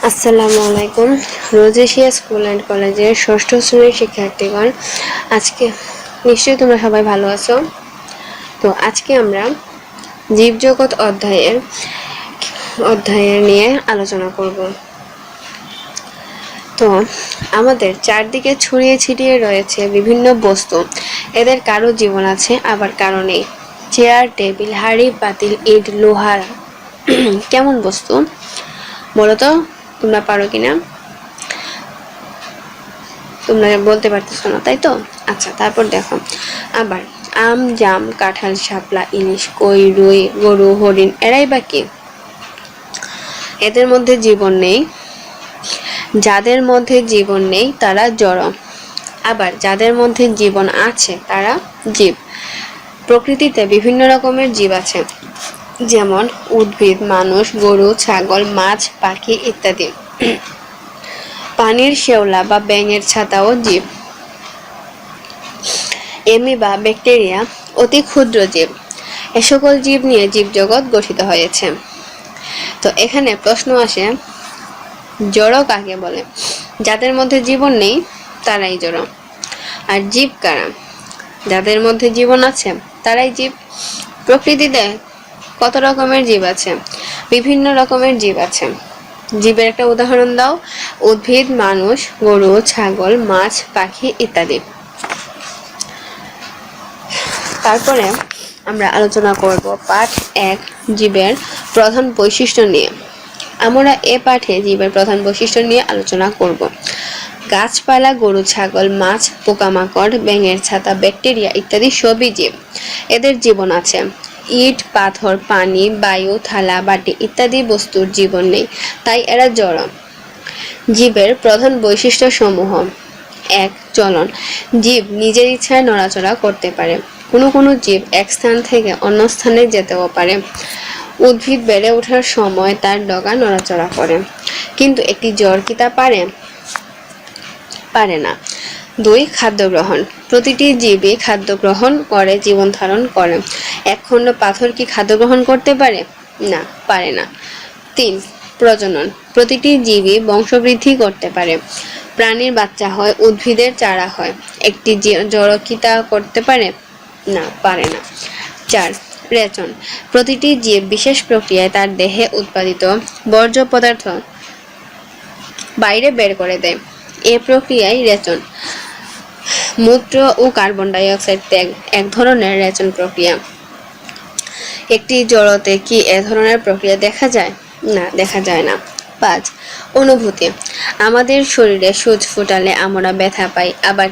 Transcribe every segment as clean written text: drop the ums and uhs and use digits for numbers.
আসসালামু আলাইকুম। Rosacea school and কলেজের ষষ্ঠ শ্রেণীর শিক্ষার্থীগণ, আজকে নিশ্চয়ই তোমরা সবাই ভালো আছো। তো আজকে আমরা জীবজগৎ অধ্যায়ের নিয়ে আলোচনা করব। তো আমাদের চারদিকে ছড়িয়ে ছিটিয়ে রয়েছে বিভিন্ন বস্তু। এদের কারো জীবন আছে, আবার কারো নেই। চেয়ার, টেবিল, হাঁড়ি, পাতিল, ইট, লোহার কেমন বস্তু বলো তো? তোমরা পারো কিনা? তোমরা বলতে পারতেছো না, তাই তো? আচ্ছা, তারপর দেখো, আবার আম, জাম, কাঁঠাল, শাপলা, ইলিশ, কই, রুই, গরু, হরিণ, এরাই বা কি? এদের মধ্যে জীবন নেই। যাদের মধ্যে জীবন নেই তারা জড়, আবার যাদের মধ্যে জীবন আছে তারা জীব। প্রকৃতিতে বিভিন্ন রকমের জীব আছে, যেমন উদ্ভিদ, মানুষ, গরু, ছাগল, মাছ, পাখি ইত্যাদি। পানির শেওলা বা ব্যাঙের ছাতাও জীব। অ্যামিবা, ব্যাকটেরিয়া অতি ক্ষুদ্র জীব। এ সকল জীব নিয়ে জীবজগৎ গঠিত হয়েছে। তো এখানে প্রশ্ন আসে, জড় কাকে বলে? যাদের মধ্যে জীবন নেই তারাই জড়। আর জীব কারা? যাদের মধ্যে জীবন আছে তারাই জীব। প্রকৃতিতে কত রকমের জীব আছে? বিভিন্ন রকমের জীব আছে। জীবের একটা উদাহরণ দাও। উদ্ভিদ, মানুষ, গরু, ছাগল, মাছ, পাখি ইত্যাদি। তারপরে আমরা আলোচনা করব পাঠ 1, জীবের প্রধান বৈশিষ্ট্য নিয়ে। আমরা এ পাঠে জীবের প্রধান বৈশিষ্ট্য নিয়ে আলোচনা করব। গাছপালা, গরু, ছাগল, মাছ, পোকামাকড়, ব্যাঙের ছাতা, ব্যাকটেরিয়া ইত্যাদি সবই জীব। এদের জীবন আছে। ইট, পাথর, পানি, বায়ু, থালা, বাটি ইত্যাদি বস্তুর জীবন নেই, তাই এরা জড়। জীবের প্রধান বৈশিষ্ট্য সমূহ: 1. চলন। জীব নিজের ইচ্ছায় নড়াচড়া করতে পারে। কোনো কোনো জীব এক স্থান থেকে অন্য স্থানে যেতেও পারে। উদ্ভিদ বেড়ে ওঠার সময় তার ডগা নড়াচড়া করে, কিন্তু একটি জড় কি তা পারে? পারে না। 2. খাদ্য গ্রহণ। প্রতিটি জীবই খাদ্য গ্রহণ করে জীবন ধারণ করে। এক খণ্ড পাথর কি খাদ্য গ্রহণ করতে পারে? না, পারে না। 3. প্রজনন। প্রতিটি জীবই বংশবৃদ্ধি করতে পারে। প্রাণীর বাচ্চা হয়, উদ্ভিদের চারা হয়। একটি জড় কি তা করতে পারে? না, পারে না। 4. রেচন। প্রতিটি জীব বিশেষ প্রক্রিয়ায় তার দেহে উৎপাদিত বর্জ্য পদার্থ বাইরে বের করে দেয়। এ প্রক্রিয়ায় রেচন। মূত্র ও কার্বন ডাই অক্সাইড ত্যাগ এক ধরনের রেচন প্রক্রিয়া। একটি জড়তে কি এ ধরনের প্রক্রিয়া দেখা যায়? না, দেখা যায় না। 5. অনুভূতি। আমাদের শরীরে সূচ ফোটালে আমরা ব্যথা পাই, আবার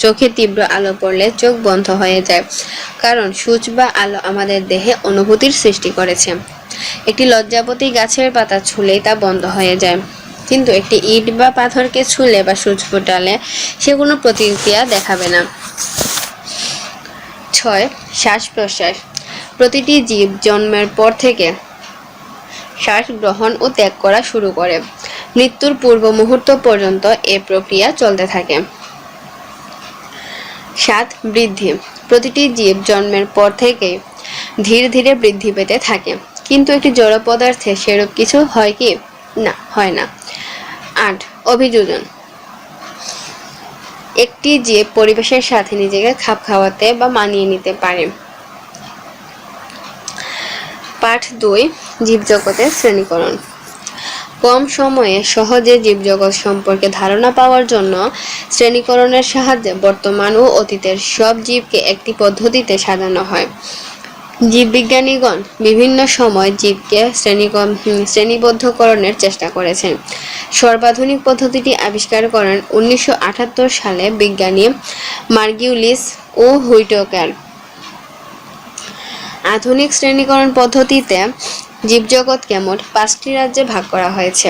চোখে তীব্র আলো পড়লে চোখ বন্ধ হয়ে যায়, কারণ সূচ বা আলো আমাদের দেহে অনুভূতির সৃষ্টি করেছে। একটি লজ্জাবতী গাছের পাতা ছুঁলেই তা বন্ধ হয়ে যায়, কিন্তু একটি ইট বা পাথরকে ছুঁলে বা সূচ ফোটালে সে কোনো প্রতিক্রিয়া দেখাবে না। 6. শ্বাস প্রশ্বাস। প্রতিটি জীব জন্মের পর থেকে শ্বাস গ্রহণ ও ত্যাগ করা শুরু করে। মৃত্যুর পূর্ব মুহূর্ত পর্যন্ত এ প্রক্রিয়া চলতে থাকে। 7. বৃদ্ধি। প্রতিটি জীব জন্মের পর থেকে ধীরে ধীরে বৃদ্ধি পেতে থাকে, কিন্তু একটি জড় পদার্থে সেরূপ কিছু হয় কি? না, হয় না। 8. অভিযোজন। একটি জীব পরিবেশের সাথে নিজেকে খাপ খাওয়াতে বা মানিয়ে নিতে পারে। পাঠ 2, জীবজগতের শ্রেণীকরণ। কম সময়ে সহজে জীবজগৎ সম্পর্কে ধারণা পাওয়ার জন্য শ্রেণীকরণের সাহায্যে বর্তমান ও অতীতের সব জীবকে একটি পদ্ধতিতে সাজানো হয়। জীববিজ্ঞানীগণ বিভিন্ন সময় জীবকে শ্রেণীবদ্ধকরণের চেষ্টা করেছেন। সর্বাধুনিক পদ্ধতিটি আবিষ্কার করেন 1978 সালে বিজ্ঞানী মার্গুলিস ও হুইটেকার। আধুনিক শ্রেণীকরণ পদ্ধতিতে জীবজগৎকে মোট 5টি রাজ্যে ভাগ করা হয়েছে,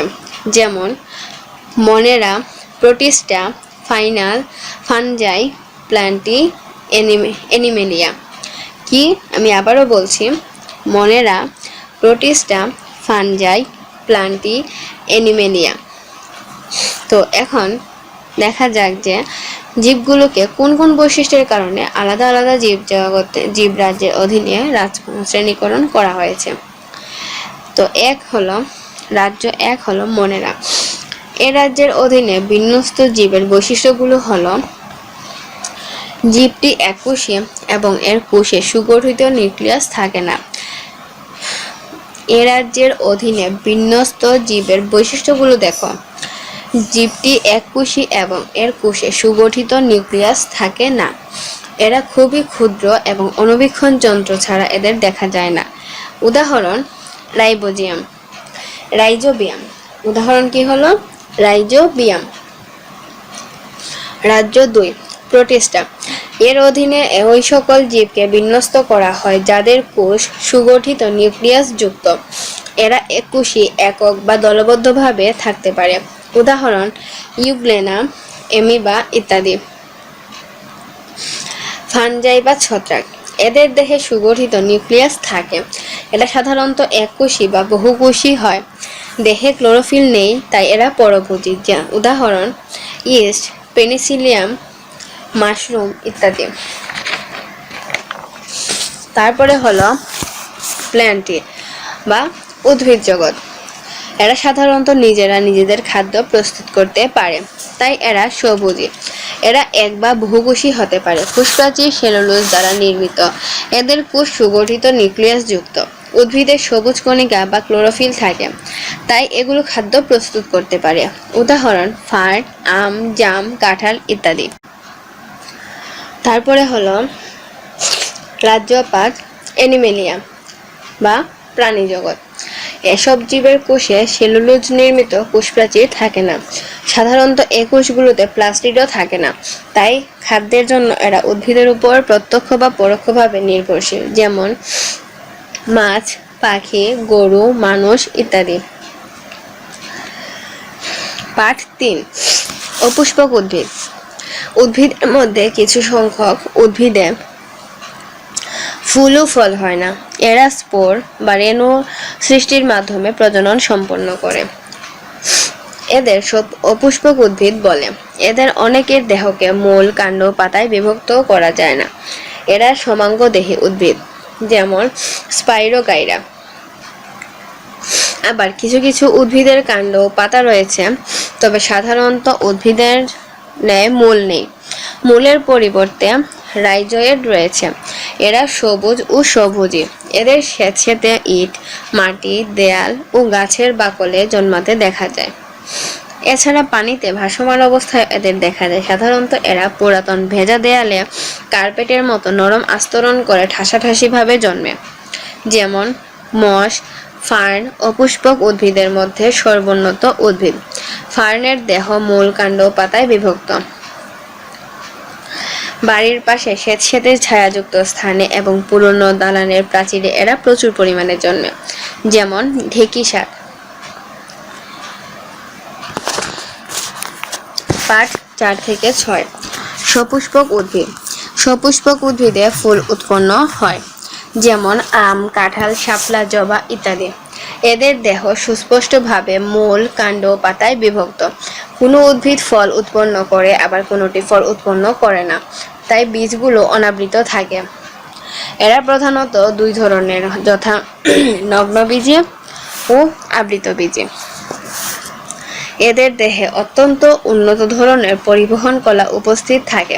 যেমন মনেরা, প্রোটিস্টা, ফানজাই, প্ল্যান্টি, অ্যানিমেলিয়া। কি, আমি আবারও বলছি, মনেরা, প্রোটিস্টা, ফানজাই, প্ল্যান্টি, অ্যানিমেলিয়া। তো এখন দেখা যাক যে জীবগুলোকে কোন কোন বৈশিষ্ট্যের কারণে আলাদা আলাদা জীব রাজ্যের অধীনে শ্রেণীকরণ করা হয়েছে। তো রাজ্য এক হলো মনেরা। এ রাজ্যের অধীনে বিন্যস্ত জীবের বৈশিষ্ট্যগুলো হলো: জীবটি এককোষী এবং এর কোষে সুগঠিত নিউক্লিয়াস থাকে না। এ রাজ্যের অধীনে বিন্যস্ত জীবের বৈশিষ্ট্যগুলো দেখো। জীবটি এককোষী এবং এর কোষে সুগঠিত নিউক্লিয়াস থাকে না। এরা খুবই ক্ষুদ্র এবং অণুবীক্ষণ যন্ত্র ছাড়া এদের দেখা যায় না। উদাহরণ: রাইবোজিয়াম, রাইজোবিয়াম। উদাহরণ কি হলো? রাইজোবিয়াম। রাজ্য 2, প্রোটিস্টা। এর অধীনে ওই সকল জীবকে বিন্যস্ত করা হয় যাদের কোষ সুগঠিত নিউক্লিয়াস যুক্ত। এরা এককোষী, একক বা দলবদ্ধভাবে থাকতে পারে। উদাহরণ: ইউগ্লেনা, এমিবা ইত্যাদি। ফানজাই বা ছত্রাক। এদের দেহে সুগঠিত নিউক্লিয়াস থাকে। এরা সাধারণত এককোষী বা বহুকোষী হয়। দেহে ক্লোরোফিল নেই, তাই এরা পরভোজী। উদাহরণ: ইস্ট, পেনিসিলিয়াম, মাশরুম ইত্যাদি। তারপরে হলো প্ল্যান্টি বা উদ্ভিদ জগৎ। এরা সাধারণত নিজেরা নিজেদের খাদ্য প্রস্তুত করতে পারে, তাই এরা স্বভোজী। এরা এক বা বহুকোষী হতে পারে। কোষপ্রাচীর সেলুলোজ দ্বারা নির্মিত। এদের কোষ সুগঠিত নিউক্লিয়াস যুক্ত। উদ্ভিদের সবুজ কণিকা বা ক্লোরোফিল থাকে, তাই এগুলো খাদ্য প্রস্তুত করতে পারে। উদাহরণ: ফার্ন, আম, জাম, কাঁঠাল ইত্যাদি। তারপরে হলো রাজ্য 5, অ্যানিমেলিয়া বা প্রাণী জগৎ। এসব জীবের কোষে সেলুলোজ নির্মিত কোষপ্রাচীর থাকে না। সাধারণত এই কোষগুলোতে প্লাস্টিডও থাকে না, তাই খাদ্যের জন্য এরা উদ্ভিদের উপর প্রত্যক্ষ বা পরোক্ষভাবে নির্ভরশীল, যেমন মাছ, পাখি, গরু, মানুষ ইত্যাদি। পাঠ 3, অপুষ্পক উদ্ভিদ। উদ্ভিদের মধ্যে কিছু সংখ্যক উদ্ভিদে ফুল ও ফল হয় না। এরা স্পোর বা রেণু সৃষ্টির মাধ্যমে প্রজনন সম্পন্ন করে। এদের সব অপুষ্পক উদ্ভিদ বলে। এদের অনেকের দেহকে মূল, কাণ্ড, পাতায় বিভক্ত করা যায় না। এরা সমাঙ্গদেহী উদ্ভিদ, যেমন স্পাইরোগাইরা। আবার কিছু কিছু উদ্ভিদের কাণ্ড ও পাতা রয়েছে, তবে সাধারণত উদ্ভিদের ন্যায় মূল নেই। মূলের পরিবর্তে রাইজয়েড রয়েছে। এরা সবুজ ও স্বভোজী। এদের স্যাঁতসেঁতে ইট, মাটি, দেয়াল ও গাছের বাকলে জন্মাতে দেখা যায়। এছাড়া পানিতে ভাসমান অবস্থায় এদের দেখা যায়। সাধারণত এরা পুরাতন ভেজা দেয়ালে কার্পেটের মতো নরম আস্তরণ করে ঠাসাঠাসিভাবে জন্মে, যেমন মস। ফার্ন অপুষ্পক উদ্ভিদের মধ্যে সর্বোন্নত উদ্ভিদ। ফার্নের দেহ মূল, কাণ্ড, পাতায় বিভক্ত। বাড়ির পাশে স্যাঁতসেঁতে ছায়াযুক্ত স্থানে এবং পুরনো দালানের প্রাচীরে এরা প্রচুর পরিমাণে জন্মে, যেমন ঢেঁকি শাক। পাঠ 4 থেকে 6, সপুষ্পক উদ্ভিদ। সপুষ্পক উদ্ভিদে ফুল উৎপন্ন হয়, যেমন আম, কাঁঠাল, শাপলা, জবা ইত্যাদি। এদের দেহ সুস্পষ্টভাবে মূল, কাণ্ড, পাতায় বিভক্ত। কোনো উদ্ভিদ ফল উৎপন্ন করে, আবার কোনোটি ফল উৎপন্ন করে না, তাই বীজগুলো অনাবৃত থাকে। এরা প্রধানত 2 ধরনের, যথা নগ্নবীজী ও আবৃতবীজী। এদের দেহে অত্যন্ত উন্নত ধরনের পরিবহন কলা উপস্থিত থাকে।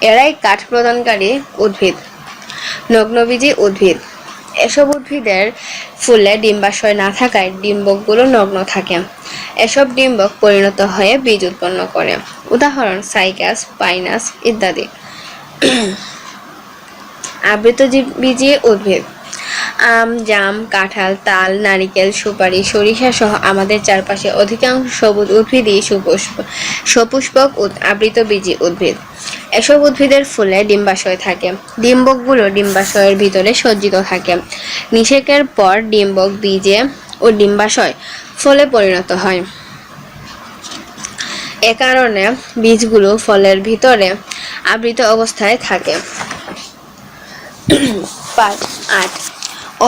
এরাই কাঠ প্রদানকারী উদ্ভিদ। নগ্নবীজী উদ্ভিদ। এসব উদ্ভিদের ফুলে ডিম্বাশয় না থাকায় ডিম্বকগুলো নগ্ন থাকে। এসব ডিম্বক পরিণত হয়ে বীজ উৎপন্ন করে। উদাহরণ: সাইকাস, পাইনাস ইত্যাদি। আবৃতবীজী উদ্ভিদ। আম, জাম, কাঁঠাল, তাল, নারিকেল, সুপারি, সরিষা সহ আমাদের চারপাশে অধিকাংশ সবুজ উদ্ভিদই সপুষ্পক আবৃতবীজী উদ্ভিদ। এসব উদ্ভিদের ফুলে ডিম্বাশয় থাকে। ডিম্বকগুলো ডিম্বাশয়ের ভিতরে সজ্জিত থাকে। নিষেকের পর ডিম্বক বীজে ও ডিম্বাশয় ফলে পরিণত হয়। এ কারণে বীজগুলো ফলের ভিতরে আবৃত অবস্থায় থাকে। পাঠ 8,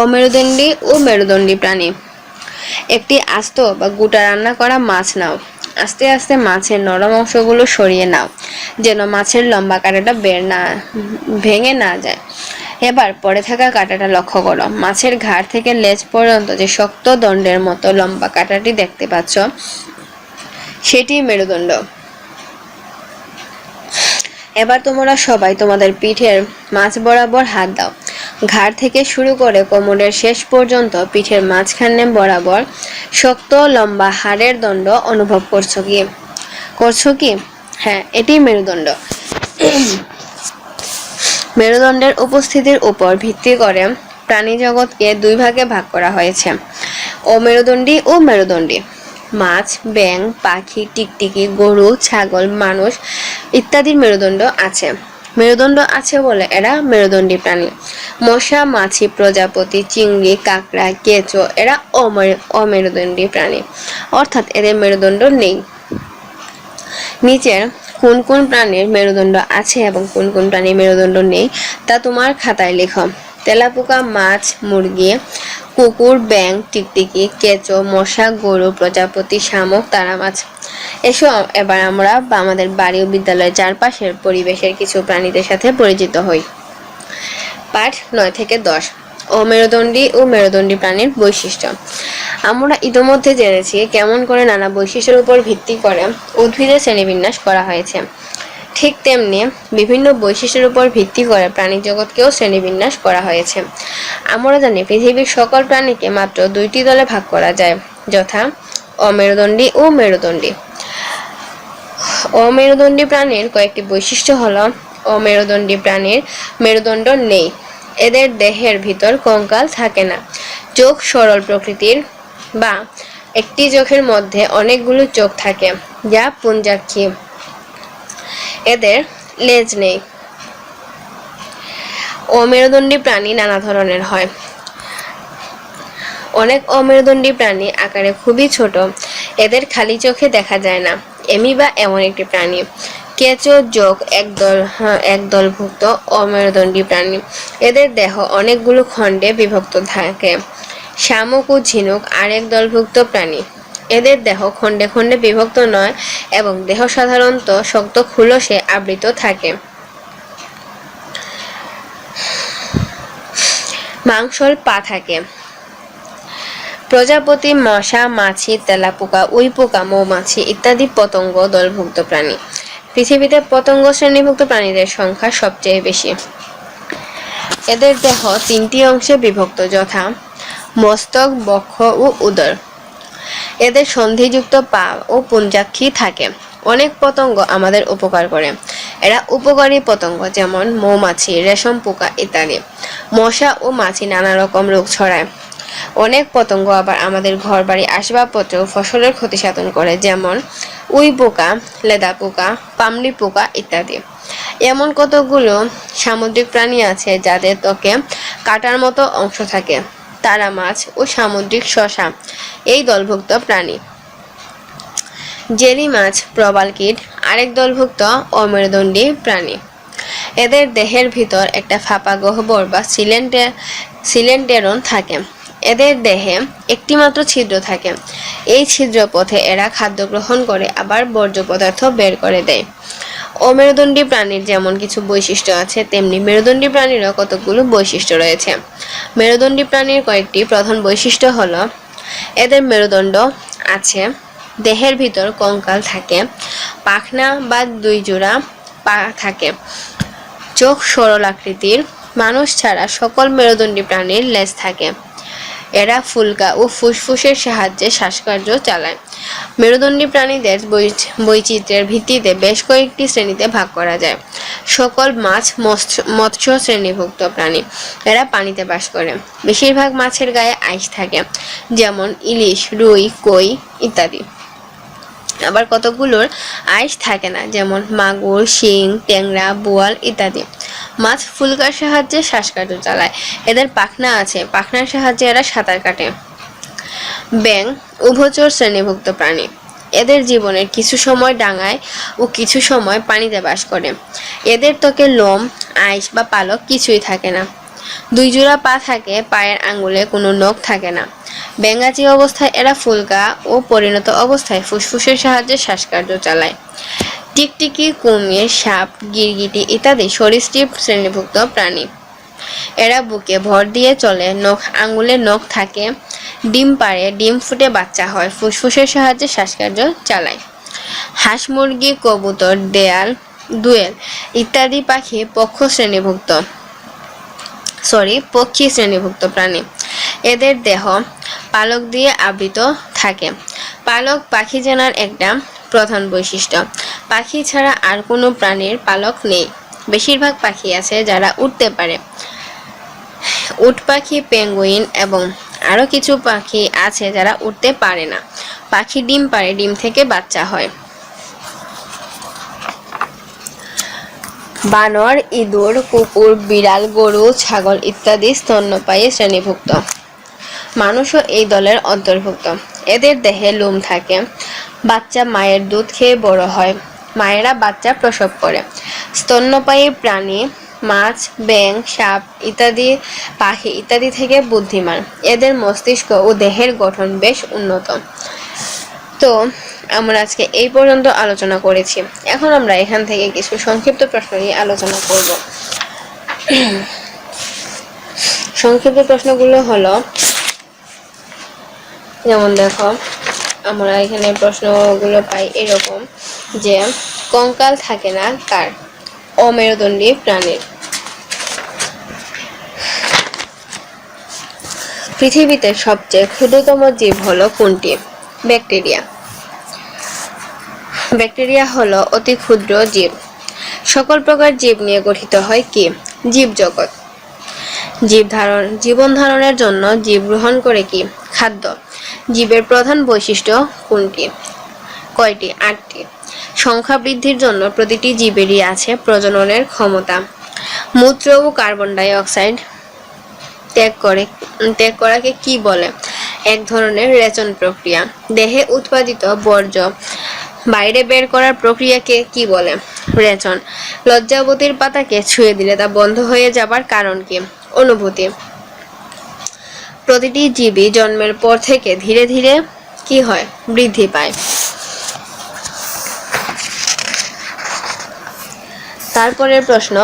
অমেরুদণ্ডী ও মেরুদণ্ডী প্রাণী। একটি আস্ত বা গোটা রান্না করা মাছ নাও। আস্তে আস্তে মাছের নরম অংশগুলো সরিয়ে নাও, যেন মাছের লম্বা কাঁটাটা ভেঙে না যায়। এবার পড়ে থাকা কাঁটাটা লক্ষ্য করো। মাছের ঘাড় থেকে লেজ পর্যন্ত যে শক্ত দণ্ডের মতো লম্বা কাঁটাটি দেখতে পাচ্ছ, সেটি মেরুদণ্ড। এবার তোমরা সবাই তোমাদের পিঠের মাঝ বরাবর হাত দাও। ঘাড় থেকে শুরু করে কোমরের শেষ পর্যন্ত পিঠের মাঝখানে বরাবর শক্ত লম্বা হাড়ের দণ্ড অনুভব করছো কি? হ্যাঁ, এটি মেরুদণ্ড। মেরুদণ্ডের উপস্থিতির উপর ভিত্তি করে প্রাণী জগৎকে দুই ভাগে ভাগ করা হয়েছে, অমেরুদণ্ডী ও মেরুদণ্ডী। মাছ, ব্যাঙ, পাখি, টিকটিকি, গরু, ছাগল, মানুষ ইত্যাদির মেরুদণ্ড আছে। মেরুদণ্ড আছে বলে এরা মেরুদণ্ডী প্রাণী। মশা, মাছি, প্রজাপতি, চিংড়ি, কাঁকড়া, কেঁচো এরা অমেরুদণ্ডী প্রাণী, অর্থাৎ এদের মেরুদণ্ড নেই। নিচের কোন কোন প্রাণীর মেরুদণ্ড আছে এবং কোন কোন প্রাণীর মেরুদণ্ড নেই তা তোমার খাতায় লেখো। তেলাপোকা, মাছ, মুরগি, কুকুর, ব্যাঙ, টিকটিকি, কেঁচো, মশা, গরু, প্রজাপতি, শামুক, তারা মাছ। এসো এবার আমরা আমাদের বাড়ি ও বিদ্যালয়ের চারপাশের পরিবেশের কিছু প্রাণীদের সাথে পরিচিত হই। পাঠ 9 থেকে 10, অমেরুদণ্ডী ও মেরুদণ্ডী প্রাণীর বৈশিষ্ট্য। আমরা ইতোমধ্যে জেনেছি কেমন করে নানা বৈশিষ্ট্যের উপর ভিত্তি করে উদ্ভিদের শ্রেণীবিন্যাস করা হয়েছে। ঠিক তেমনি বিভিন্ন বৈশিষ্ট্যের উপর ভিত্তি করে প্রাণী জগৎকেও শ্রেণীবিন্যাস করা হয়েছে। আমরা জানি পৃথিবীর সকল প্রাণীকে মাত্র দুইটি দলে ভাগ করা যায়, যথা অমেরুদণ্ডী ও মেরুদণ্ডী। অমেরুদণ্ডী প্রাণীর কয়েকটি বৈশিষ্ট্য হলো: অমেরুদণ্ডী প্রাণীর মেরুদণ্ড নেই, এদের দেহের ভিতর কঙ্কাল থাকে না, চোখ সরল প্রকৃতির বা একটি চোখের মধ্যে অনেকগুলো চোখ থাকে যা পুঞ্জাক্ষী, এদের লেজ নেই। অমেরুদণ্ডী প্রাণী নানা ধরনের হয়। অনেক অমেরুদণ্ডী প্রাণী আকারে খুবই ছোট, এদের খালি চোখে দেখা যায় না। অ্যামিবা এমন একটি প্রাণী। কেঁচো যোগ একদলভুক্ত অমেরুদণ্ডী প্রাণী, এদের দেহ অনেকগুলো খণ্ডে বিভক্ত থাকে। শামুক ও ঝিনুক আরেক দলভুক্ত প্রাণী, এদের দেহ খণ্ডে খণ্ডে বিভক্ত নয় এবং দেহ সাধারণত শক্ত খুলসে আবৃত থাকে। মাংসল পা থাকে। প্রজাপতি, মশা, মাছি, তেলাপোকা, উইপোকা, মৌমাছি ইত্যাদি পতঙ্গ দলভুক্ত প্রাণী। পৃথিবীতে পতঙ্গ শ্রেণীভুক্ত প্রাণীদের সংখ্যা সবচেয়ে বেশি। এদের দেহ 3টি অংশে বিভক্ত, যথা মস্তক, বক্ষ ও উদর। এদের সন্ধিযুক্ত পা ও পুঞ্জাক্ষী থাকে। অনেক পতঙ্গ আমাদের উপকার করে, এরা উপকারী পতঙ্গ, যেমন মৌমাছি, রেশম পোকা ইত্যাদি। মশা ও মাছি নানা রকম রোগ ছড়ায়। অনেক পতঙ্গ আবার আমাদের ঘরবাড়ি, আসবাবপত্র ও ফসলের ক্ষতি সাধন করে, যেমন উই পোকা, লেদা পোকা, পামড়ি পোকা ইত্যাদি। এমন কতগুলো সামুদ্রিক প্রাণী আছে যাদের ত্বকে কাঁটার মতো অংশ থাকে। তারা মাছ ও সামুদ্রিক শসা এই দলভুক্ত প্রাণী। জেলি মাছ, প্রবাল কীট আরেক দলভুক্ত অমেরুদণ্ডী প্রাণী। এদের দেহের ভিতর একটা ফাঁপা গহ্বর বা সিলেন্ডেরন থাকে। এদের দেহে একটি মাত্র ছিদ্র থাকে। এই ছিদ্র পথে এরা খাদ্য গ্রহণ করে আবার বর্জ্য পদার্থ বের করে দেয়। অমেরুদণ্ডী প্রাণীর যেমন কিছু বৈশিষ্ট্য আছে, তেমনি মেরুদণ্ডী প্রাণীরও কতগুলো বৈশিষ্ট্য রয়েছে। মেরুদণ্ডী প্রাণীর কয়েকটি প্রধান বৈশিষ্ট্য হলো: এদের মেরুদণ্ড আছে, দেহের ভিতর কঙ্কাল থাকে, পাখনা বা 2 জোড়া পা থাকে, চোখ সরল আকৃতির। মানুষ ছাড়া সকল মেরুদণ্ডী প্রাণীর লেজ থাকে। এরা ফুলকা ও ফুসফুসের সাহায্যে শ্বাসকার্য চালায়। মেরুদণ্ডী প্রাণীদের বৈচিত্র্যের ভিত্তিতে বেশ কয়েকটি শ্রেণীতে ভাগ করা যায়। সকল মাছ মৎস্য শ্রেণীভুক্ত প্রাণী, এরা পানিতে বাস করে। বেশিরভাগ মাছের গায়ে আঁশ থাকে, যেমন ইলিশ, রুই, কই ইত্যাদি। আবার কতগুলোর আঁশ থাকে না, যেমন মাগুর, শিং, ট্যাংরা, বোয়াল ইত্যাদি। মাছ ফুলকার সাহায্যে শ্বাসকার্য চালায়। এদের পাখনা আছে, পাখনার সাহায্যে এরা সাঁতার কাটে। ব্যাঙ উভচর শ্রেণীভুক্ত প্রাণী। এদের জীবনের কিছু সময় ডাঙায় ও কিছু সময় পানিতে বাস করে। এদের ত্বকে লোম, আঁশ বা পালক কিছুই থাকে না। 2 জোড়া পা থাকে, পায়ের আঙ্গুলে কোনো নখ থাকে না। ব্যাঙাচি অবস্থায় এরা ফুলকা ও পরিণত অবস্থায় ফুসফুসের সাহায্যে শ্বাসকার্য চালায়। টিকটিকি, কুমির, সাপ, গিরগিটি ইত্যাদি সরীসৃপ শ্রেণীভুক্ত প্রাণী। এরা বুকে ভর দিয়ে চলে, আঙ্গুলে নখ থাকে, ডিম পাড়ে, ডিম ফুটে বাচ্চা হয়, ফুসফুসের সাহায্যে শ্বাসকার্য চালায়। হাঁস, মুরগি, কবুতর, দেয়াল, দোয়েল ইত্যাদি পাখি পক্ষী শ্রেণীভুক্ত প্রাণী। এদের দেহ পালক দিয়ে আবৃত থাকে। পালক পাখি জানার একটা প্রধান বৈশিষ্ট্য। পাখি ছাড়া আর কোনো প্রাণীর পালক নেই। বেশিরভাগ পাখি আছে যারা উড়তে পারে। উট পাখি, পেঙ্গুইন এবং আরো কিছু পাখি আছে যারা উড়তে পারে না। পাখি ডিম পাড়ে, ডিম থেকে বাচ্চা হয়। বানর, ইঁদুর, কুকুর, বিড়াল, গরু, ছাগল ইত্যাদি স্তন্যপায়ী শ্রেণীভুক্ত। মানুষও এই দলের অন্তর্ভুক্ত। এদের দেহে লোম থাকে। বাচ্চা মায়ের দুধ খেয়ে বড় হয়। মায়েরা বাচ্চা প্রসব করে। স্তন্যপায়ী প্রাণী মাছ, ব্যাঙ, সাপ ইত্যাদি পাখি ইত্যাদি থেকে বুদ্ধিমান। এদের মস্তিষ্ক ও দেহের গঠন বেশ উন্নত। তো আমরা আজকে এই পর্যন্ত আলোচনা করেছি। এখন আমরা এখান থেকে কিছু সংক্ষিপ্ত প্রশ্ন নিয়ে আলোচনা করব। সংক্ষিপ্ত প্রশ্নগুলো হলো, যেমন দেখো আমরা এখানে প্রশ্নগুলো পাই এরকম যে কঙ্কাল থাকে না কার? অমেরুদণ্ডী প্রাণীর। পৃথিবীতে সবচেয়ে ক্ষুদ্রতম জীব হলো কোনটি? ব্যাকটেরিয়া। ব্যাকটেরিয়া হলো অতি ক্ষুদ্র জীব। সকল প্রকার জীব নিয়ে গঠিত হয় কি? জীবজগৎ। জীবন ধারণের জন্য জীব গ্রহণ করে কি? খাদ্য। জীবের প্রধান বৈশিষ্ট্য কোনটি? কয়টি? 8টি। সংখ্যা বৃদ্ধির জন্য প্রতিটি জীবেরই আছে প্রজননের ক্ষমতা। মূত্র ও কার্বন ডাই অক্সাইড ত্যাগ করাকে কি বলে? এক ধরনের রেচন প্রক্রিয়া। দেহে উৎপাদিত বর্জ্য বাইরে বের করার প্রক্রিয়াকে কি বলে? রেচন। লজ্জাবতীর পাতাকে ছুঁয়ে দিলে তা বন্ধ হয়ে যাবার কারণ কি? অনুভূতি। প্রতিটি জীবই জন্মের পর থেকে ধীরে ধীরে কি হয়? বৃদ্ধি পায়। তারপরের প্রশ্ন,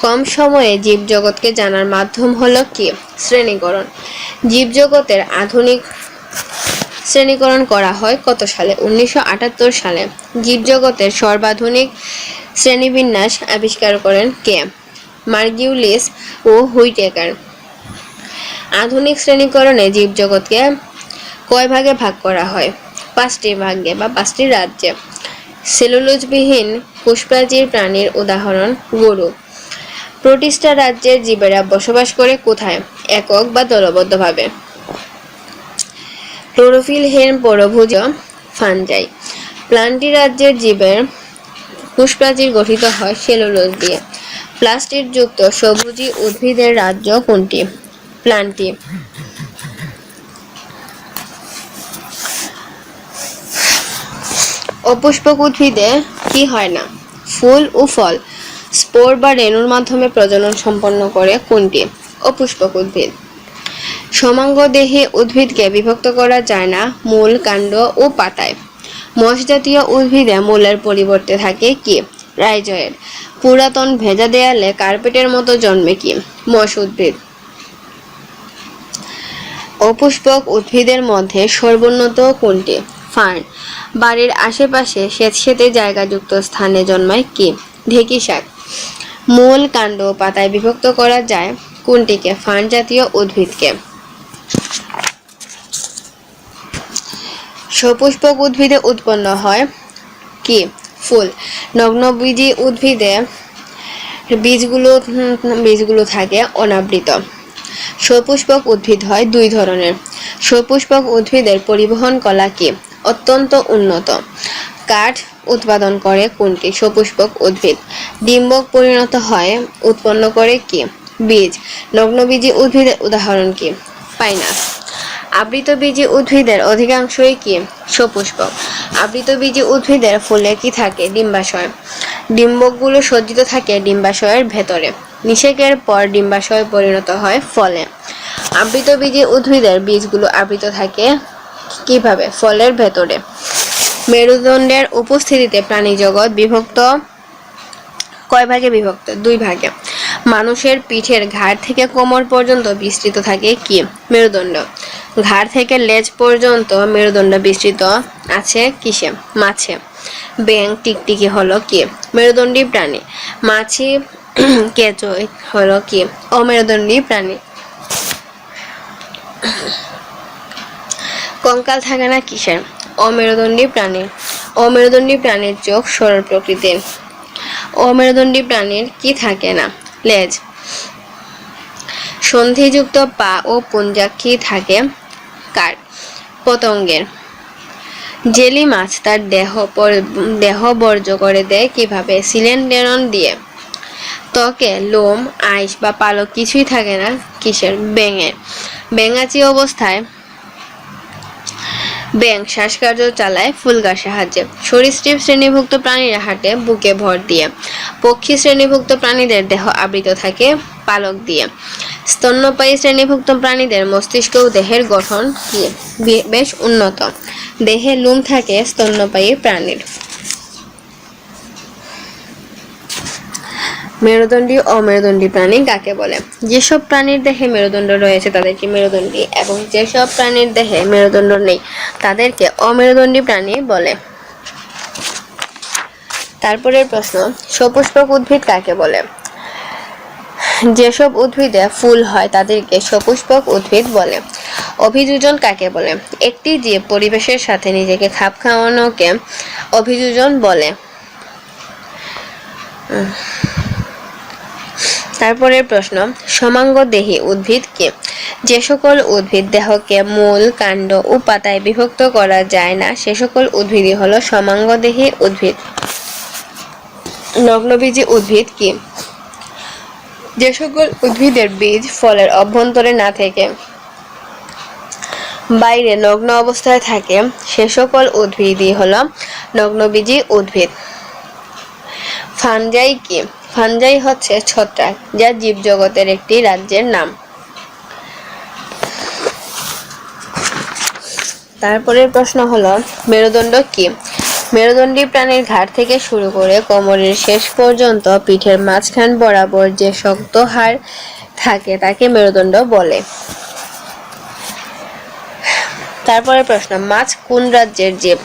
কম সময়ে জীবজগৎকে জানার মাধ্যম হলো কি? শ্রেণীকরণ। জীবজগতের আধুনিক শ্রেণীকরণ করা হয় কত সালে? 1978 সালে। জীবজগতের সর্বাধুনিক শ্রেণীবিন্যাস আবিষ্কার করেন কে? মার্কিউলিস ও হুইটেকার। আধুনিক শ্রেণীকরণে জীবজগৎকে কয় ভাগে ভাগ করা হয়? 5টি ভাগে বা 5টি রাজ্যে। সেলুলোজবিহীন পুষ্পরাজির প্রাণীর উদাহরণ গরু। প্রোটিস্টা রাজ্যের জীবেরা বসবাস করে কোথায়? একক বা দলবদ্ধভাবে। ক্লোরোফিলহীন পরভুজ ফানজাই। প্লান্টি রাজ্যের জীবের পুষ্পরাজি গঠিত হয় সেলুলোজ দিয়ে। প্লাস্টিড যুক্ত সবুজি উদ্ভিদের রাজ্য কোনটি? প্লান্টি। অপুষ্পক উদ্ভিদে কি হয় না? ফুল ও ফল। স্পোর বা রেণুর মাধ্যমে প্রজনন সম্পন্ন করে কোনটি? অপুষ্পক উদ্ভিদ। সমাঙ্গদেহী উদ্ভিদকে বিভক্ত করা যায় না মূল, কাণ্ড ও পাতায়। মশ জাতীয় উদ্ভিদে মূলের পরিবর্তে থাকে কি? রাইজোয়েড। পুরাতন ভেজা দেয়ালে কার্পেটের মতো জন্মে কি? মশ উদ্ভিদ। অপুষ্পক উদ্ভিদের মধ্যে সর্বোন্নত কোনটি? ফার্ন। বাড়ির আশেপাশে স্যাঁতসেঁতে জায়গাযুক্ত স্থানে জন্মায় কি? ঢেঁকি শাক। মূল, কাণ্ড ও পাতায় বিভক্ত করা যায় কোনটিকে? ফার্ন জাতীয় উদ্ভিদকে। সপুষ্পক উদ্ভিদে উৎপন্ন হয় কি? ফুল। নগ্নবীজি উদ্ভিদে বীজগুলো থাকে অনাবৃত। সপুষ্পক উদ্ভিদ হয় 2 ধরনের। সপুষ্পক উদ্ভিদের পরিবহন কলা কি? অত্যন্ত উন্নত। কাঠ উৎপাদন করে কোনটি? সপুষ্পক উদ্ভিদ। ডিম্বক পরিণত হয় উৎপন্ন করে কি? বীজ। নগ্নবীজি উদ্ভিদের উদাহরণ কি? পাইনাস। আবৃতবীজি উদ্ভিদের অধিকাংশই কি? সপুষ্পক। আবৃতবীজি উদ্ভিদের ফুলে কি থাকে? ডিম্বাশয়। ডিম্বকগুলো সজ্জিত থাকে ডিম্বাশয়ের ভেতরে। নিষেকের পর ডিম্বাশয় পরিণত হয় ফলে। আবৃতবীজি উদ্ভিদের বীজগুলো আবৃত থাকে কিভাবে? ফলের ভেতরে। মেরুদণ্ডের উপস্থিতিতে প্রাণীজগৎ বিভক্ত কয় ভাগে বিভক্ত? 2 ভাগে। মানুষের পিঠের ঘাড় থেকে কোমর পর্যন্ত বিস্তৃত থাকে কি? মেরুদণ্ড। ঘাড় থেকে লেজ পর্যন্ত মেরুদণ্ড বিস্তৃত আছে কিসে? মাছে। ব্যাঙ, টিকটিকি হলো কি? মেরুদণ্ডী প্রাণী। মাছি, কেঁচো হলো কি? অমেরুদণ্ডী প্রাণী। কঙ্কাল থাকে না কিসের? অমেরুদণ্ডী প্রাণীর। অমেরুদণ্ডী প্রাণীর চোখ সরল প্রকৃতির। অমেরুদণ্ডী প্রাণীর কি থাকে না? লেজ। সন্ধিযুক্ত পা ও পুঞ্জাক্ষী থাকে কার? পতঙ্গের। জেলি মাছ তার দেহ বর্জ্য করে দেয় কিভাবে? সিলেন্ডারন দিয়ে। ত্বকে লোম, আঁশ বা পালক কিছুই থাকে না কিসের? ব্যাঙের। ব্যাঙাচি অবস্থায় ব্যাঙ শ্বাসকার্য চালায় ফুলগার সাহায্যে। সরীসৃপ শ্রেণীভুক্ত প্রাণীরা হাঁটে বুকে ভর দিয়ে। পক্ষী শ্রেণীভুক্ত প্রাণীদের দেহ আবৃত থাকে পালক দিয়ে। স্তন্যপায়ী শ্রেণীভুক্ত প্রাণীদের মস্তিষ্ক ও দেহের গঠন বেশ উন্নত। দেহে লোম থাকে স্তন্যপায়ী প্রাণীর। মেরুদণ্ডী অমেরুদণ্ডী প্রাণী কাকে বলে? যেসব প্রাণীর দেহে মেরুদণ্ড রয়েছে তাদেরকে মেরুদণ্ডী, এবং যেসব প্রাণীর দেহে মেরুদণ্ড নেই তাদেরকে অমেরুদণ্ডী প্রাণী বলে। তারপরের প্রশ্ন, সপুষ্পক উদ্ভিদ কাকে বলে? যেসব উদ্ভিদে ফুল হয় তাদেরকে সপুষ্পক উদ্ভিদ বলে। অভিযোজন কাকে বলে? একটি জীব পরিবেশের সাথে নিজেকে খাপ খাওয়ানোকে অভিযোজন বলে। তারপরের প্রশ্ন, সমাঙ্গদেহী উদ্ভিদ কি? যে সকল উদ্ভিদ দেহকে মূল, কাণ্ড ও পাতায় বিভক্ত করা যায় না সে সকল উদ্ভিদই হলো সমাঙ্গদেহী উদ্ভিদ। নগ্নবীজী উদ্ভিদ কি? যে সকল উদ্ভিদের বীজ ফলের অভ্যন্তরে না থেকে বাইরে নগ্ন অবস্থায় থাকে সে সকল উদ্ভিদই হলো নগ্নবীজী উদ্ভিদ। ফানজাই কি? ফানজাই হচ্ছে ছত্রাক, যা জীবজগতের একটি রাজ্যের নাম। তারপরের প্রশ্ন হলো, মেরুদণ্ড কি? মেরুদণ্ডী প্রাণীর ঘাড় থেকে শুরু করে কোমরের শেষ পর্যন্ত পিঠের মাঝখান বরাবর যে শক্ত হাড় থাকে তাকে মেরুদণ্ড বলে। তারপরের প্রশ্ন, মাছ কোন রাজ্যের জীব?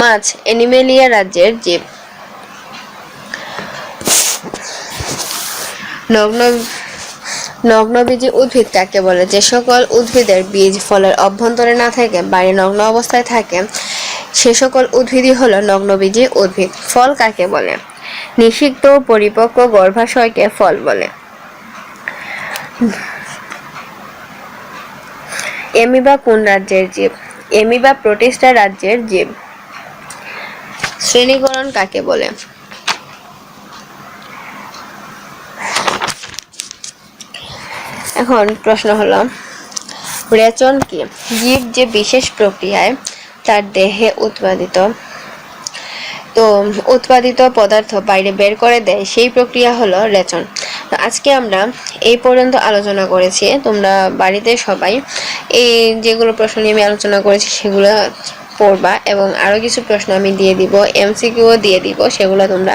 মাছ অ্যানিমেলিয়া রাজ্যের জীব। নগ্নবীজী উদ্ভিদ কাকে বলে? যে সকল উদ্ভিদের বীজ ফলের অভ্যন্তরে না থেকে বাইরে নগ্ন অবস্থায় থাকে সে সকল উদ্ভিদই হলো নগ্নবীজী উদ্ভিদ। ফল কাকে বলে? নিষিক্ত ও পরিপক্ক গর্ভাশয়কে ফল বলে। অ্যামিবা কোন রাজ্যের জীব? অ্যামিবা প্রোটিস্টা রাজ্যের জীব। শ্রেণীকরণ কাকে বলে? এখন প্রশ্ন হলো, রেচন কি? জীব যে বিশেষ প্রক্রিয়ায় তার দেহে উৎপাদিত পদার্থ বাইরে বের করে দেয় সেই প্রক্রিয়া হলো রেচন। তো আজকে আমরা এই পর্যন্ত আলোচনা করেছি। তোমরা বাড়িতে সবাই এই যেগুলো প্রশ্ন নিয়ে আমি আলোচনা করেছি সেগুলো পড়বা, এবং আরো কিছু প্রশ্ন আমি দিয়ে দিব, এমসিকিউ দিয়ে দিব, সেগুলো তোমরা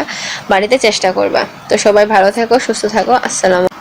বাড়িতে চেষ্টা করবা। তো সবাই ভালো থাকো, সুস্থ থাকো। আসসালামু